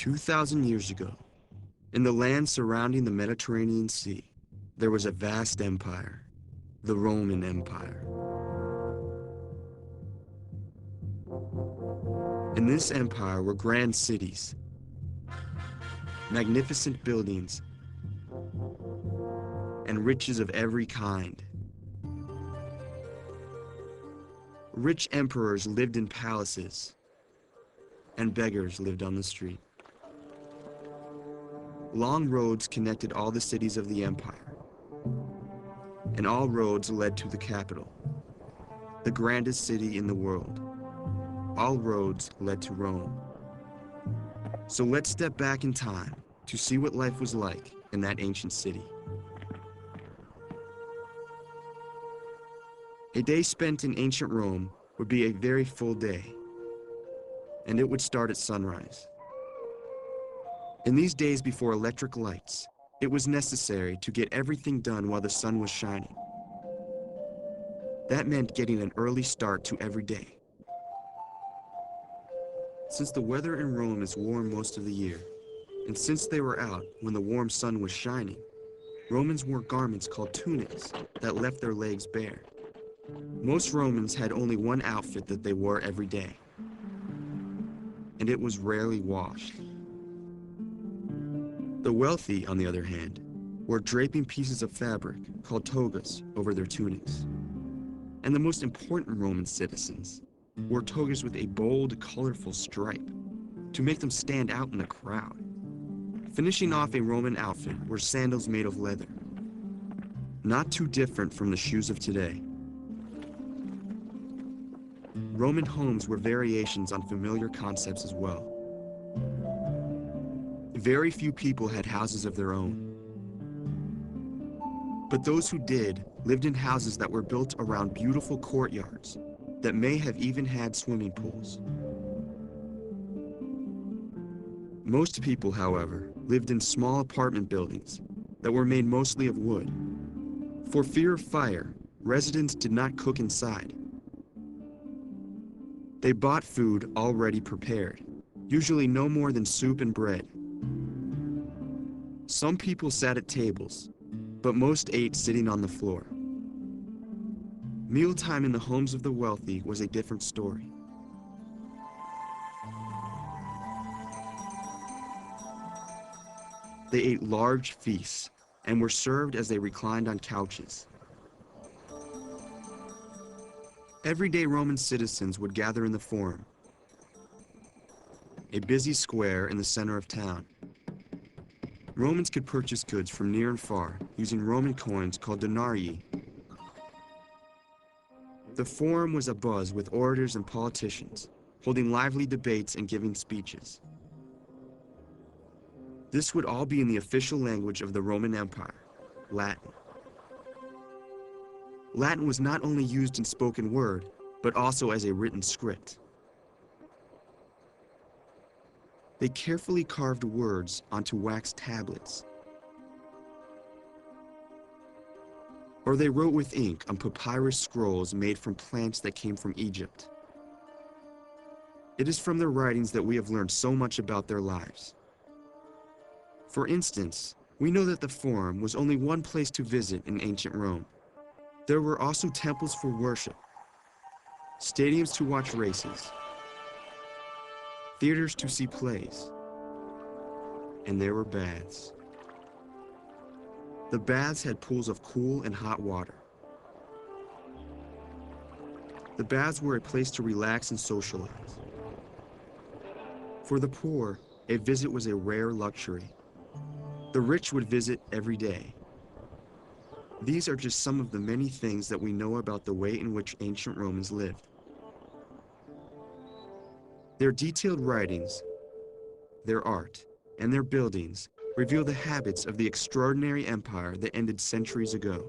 2,000 years ago, in the land surrounding the Mediterranean Sea, there was a vast empire, the Roman Empire. In this empire were grand cities, magnificent buildings, and riches of every kind. Rich emperors lived in palaces, and beggars lived on the street. Long roads connected all the cities of the empire, and all roads led to the capital, the grandest city in the world. All roads led to Rome. So let's step back in time to see what life was like in that ancient city. A day spent in ancient Rome would be a very full day, and it would start at sunrise. In these days before electric lights, it was necessary to get everything done while the sun was shining. That meant getting an early start to every day. Since the weather in Rome is warm most of the year, and since they were out when the warm sun was shining, Romans wore garments called tunics that left their legs bare. Most Romans had only one outfit that they wore every day, and it was rarely washed. The wealthy, on the other hand, wore draping pieces of fabric called togas over their tunics. And the most important Roman citizens wore togas with a bold, colorful stripe to make them stand out in the crowd. Finishing off a Roman outfit were sandals made of leather, not too different from the shoes of today. Roman homes were variations on familiar concepts as well. Very few people had houses of their own. But those who did lived in houses that were built around beautiful courtyards that may have even had swimming pools. Most people, however, lived in small apartment buildings that were made mostly of wood. For fear of fire, residents did not cook inside. They bought food already prepared, usually no more than soup and bread. Some people sat at tables, but most ate sitting on the floor. Mealtime in the homes of the wealthy was a different story. They ate large feasts and were served as they reclined on couches. Everyday Roman citizens would gather in the Forum, a busy square in the center of town. Romans could purchase goods from near and far using Roman coins called denarii. The Forum was abuzz with orators and politicians, holding lively debates and giving speeches. This would all be in the official language of the Roman Empire, Latin. Latin was not only used in spoken word, but also as a written script. They carefully carved words onto wax tablets, or they wrote with ink on papyrus scrolls made from plants that came from Egypt. It is from their writings that we have learned so much about their lives. For instance, we know that the Forum was only one place to visit in ancient Rome. There were also temples for worship, stadiums to watch races, theaters to see plays, and there were baths. The baths had pools of cool and hot water. The baths were a place to relax and socialize. For the poor, a visit was a rare luxury. The rich would visit every day. These are just some of the many things that we know about the way in which ancient Romans lived. Their detailed writings, their art, and their buildings reveal the habits of the extraordinary empire that ended centuries ago.